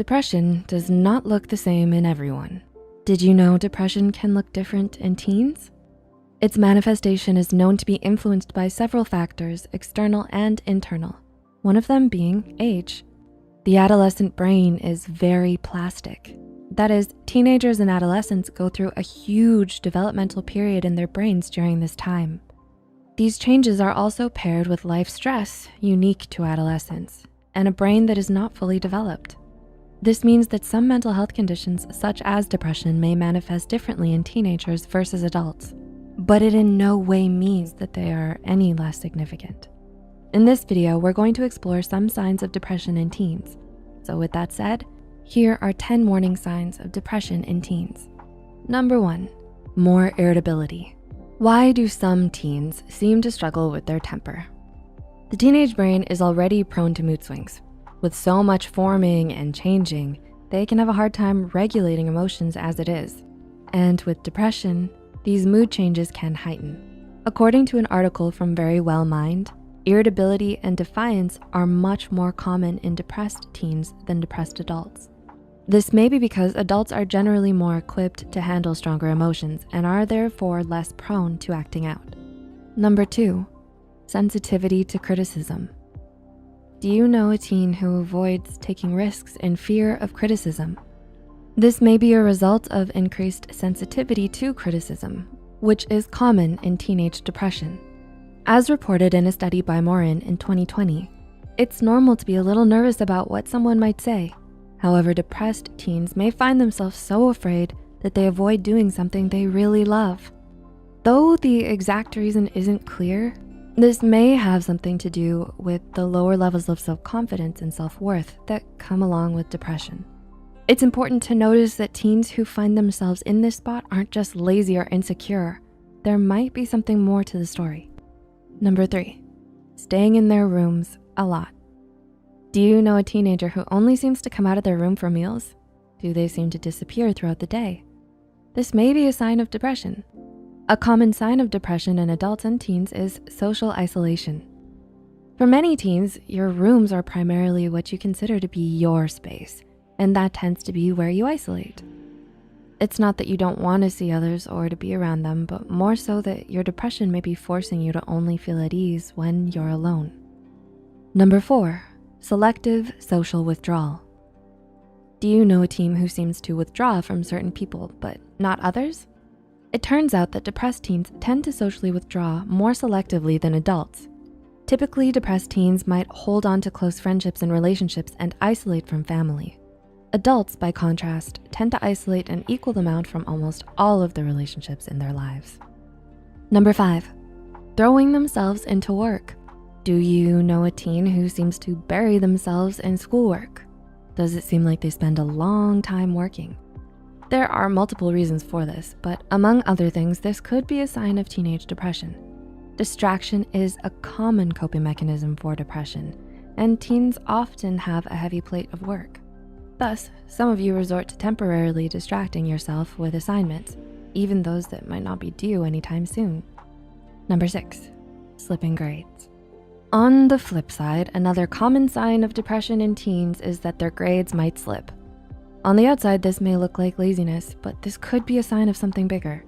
Depression does not look the same in everyone. Did you know depression can look different in teens? Its manifestation is known to be influenced by several factors, external and internal, one of them being age. The adolescent brain is very plastic. That is, teenagers and adolescents go through a huge developmental period in their brains during this time. These changes are also paired with life stress unique to adolescence and a brain that is not fully developed. This means that some mental health conditions, such as depression, may manifest differently in teenagers versus adults, but it in no way means that they are any less significant. In this video, we're going to explore some signs of depression in teens. So with that said, here are 10 warning signs of depression in teens. Number 1, more irritability. Why do some teens seem to struggle with their temper? The teenage brain is already prone to mood swings. With so much forming and changing, they can have a hard time regulating emotions as it is. And with depression, these mood changes can heighten. According to an article from Verywell Mind, irritability and defiance are much more common in depressed teens than depressed adults. This may be because adults are generally more equipped to handle stronger emotions and are therefore less prone to acting out. Number 2, sensitivity to criticism. Do you know a teen who avoids taking risks in fear of criticism? This may be a result of increased sensitivity to criticism, which is common in teenage depression. As reported in a study by Morin in 2020, it's normal to be a little nervous about what someone might say. However, depressed teens may find themselves so afraid that they avoid doing something they really love. Though the exact reason isn't clear, this may have something to do with the lower levels of self-confidence and self-worth that come along with depression. It's important to notice that teens who find themselves in this spot aren't just lazy or insecure. There might be something more to the story. Number 3, staying in their rooms a lot. Do you know a teenager who only seems to come out of their room for meals? Do they seem to disappear throughout the day? This may be a sign of depression. A common sign of depression in adults and teens is social isolation. For many teens, your rooms are primarily what you consider to be your space, and that tends to be where you isolate. It's not that you don't want to see others or to be around them, but more so that your depression may be forcing you to only feel at ease when you're alone. Number 4, selective social withdrawal. Do you know a teen who seems to withdraw from certain people, but not others? It turns out that depressed teens tend to socially withdraw more selectively than adults. Typically, depressed teens might hold on to close friendships and relationships and isolate from family. Adults, by contrast, tend to isolate an equal amount from almost all of the relationships in their lives. Number 5, throwing themselves into work. Do you know a teen who seems to bury themselves in schoolwork? Does it seem like they spend a long time working? There are multiple reasons for this, but among other things, this could be a sign of teenage depression. Distraction is a common coping mechanism for depression, and teens often have a heavy plate of work. Thus, some of you resort to temporarily distracting yourself with assignments, even those that might not be due anytime soon. Number 6, slipping grades. On the flip side, another common sign of depression in teens is that their grades might slip. On the outside, this may look like laziness, but this could be a sign of something bigger.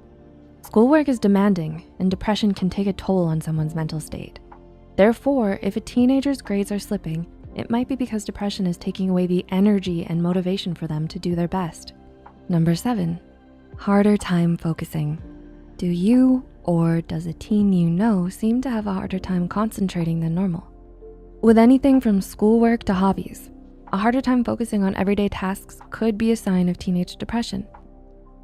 Schoolwork is demanding, and depression can take a toll on someone's mental state. Therefore, if a teenager's grades are slipping, it might be because depression is taking away the energy and motivation for them to do their best. Number 7, harder time focusing. Do you or does a teen you know seem to have a harder time concentrating than normal? With anything from schoolwork to hobbies, a harder time focusing on everyday tasks could be a sign of teenage depression.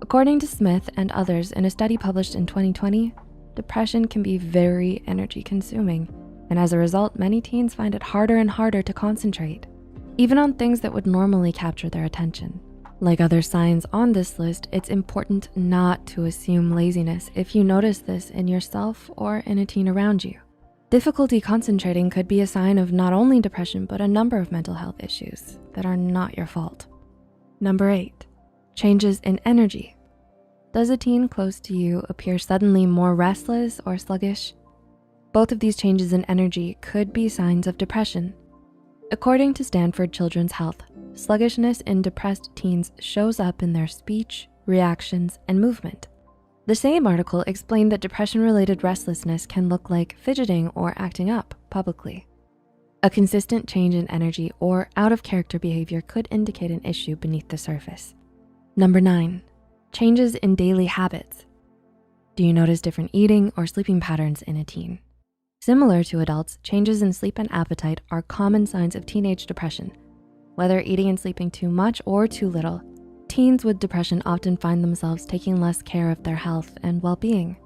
According to Smith and others in a study published in 2020, depression can be very energy consuming, and as a result, many teens find it harder and harder to concentrate, even on things that would normally capture their attention. Like other signs on this list, it's important not to assume laziness if you notice this in yourself or in a teen around you. Difficulty concentrating could be a sign of not only depression, but a number of mental health issues that are not your fault. Number 8, changes in energy. Does a teen close to you appear suddenly more restless or sluggish? Both of these changes in energy could be signs of depression. According to Stanford Children's Health, sluggishness in depressed teens shows up in their speech, reactions, and movement. The same article explained that depression-related restlessness can look like fidgeting or acting up publicly. A consistent change in energy or out-of-character behavior could indicate an issue beneath the surface. Number 9, changes in daily habits. Do you notice different eating or sleeping patterns in a teen? Similar to adults, changes in sleep and appetite are common signs of teenage depression. Whether eating and sleeping too much or too little, teens with depression often find themselves taking less care of their health and well-being.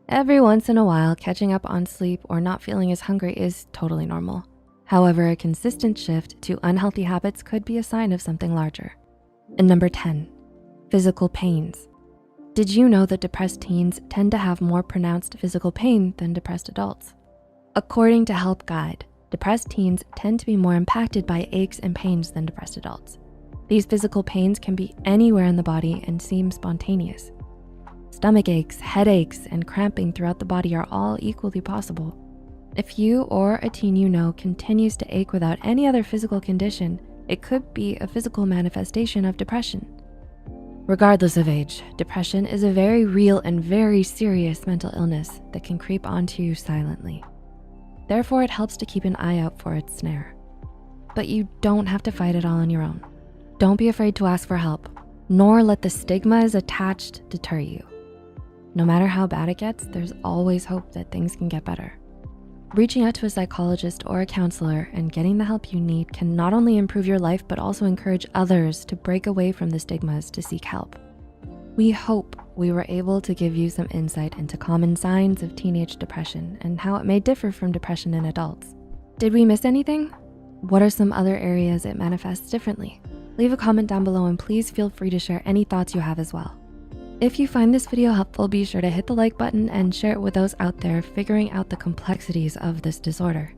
Every once in a while, catching up on sleep or not feeling as hungry is totally normal. However, a consistent shift to unhealthy habits could be a sign of something larger. And number 10, physical pains. Did you know that depressed teens tend to have more pronounced physical pain than depressed adults? According to Help Guide, depressed teens tend to be more impacted by aches and pains than depressed adults. These physical pains can be anywhere in the body and seem spontaneous. Stomach aches, headaches, and cramping throughout the body are all equally possible. If you or a teen you know continues to ache without any other physical condition, it could be a physical manifestation of depression. Regardless of age, depression is a very real and very serious mental illness that can creep onto you silently. Therefore, it helps to keep an eye out for its snare. But you don't have to fight it all on your own. Don't be afraid to ask for help, nor let the stigmas attached deter you. No matter how bad it gets, there's always hope that things can get better. Reaching out to a psychologist or a counselor and getting the help you need can not only improve your life, but also encourage others to break away from the stigmas to seek help. We hope we were able to give you some insight into common signs of teenage depression and how it may differ from depression in adults. Did we miss anything? What are some other areas it manifests differently? Leave a comment down below and please feel free to share any thoughts you have as well. If you find this video helpful, be sure to hit the like button and share it with those out there figuring out the complexities of this disorder.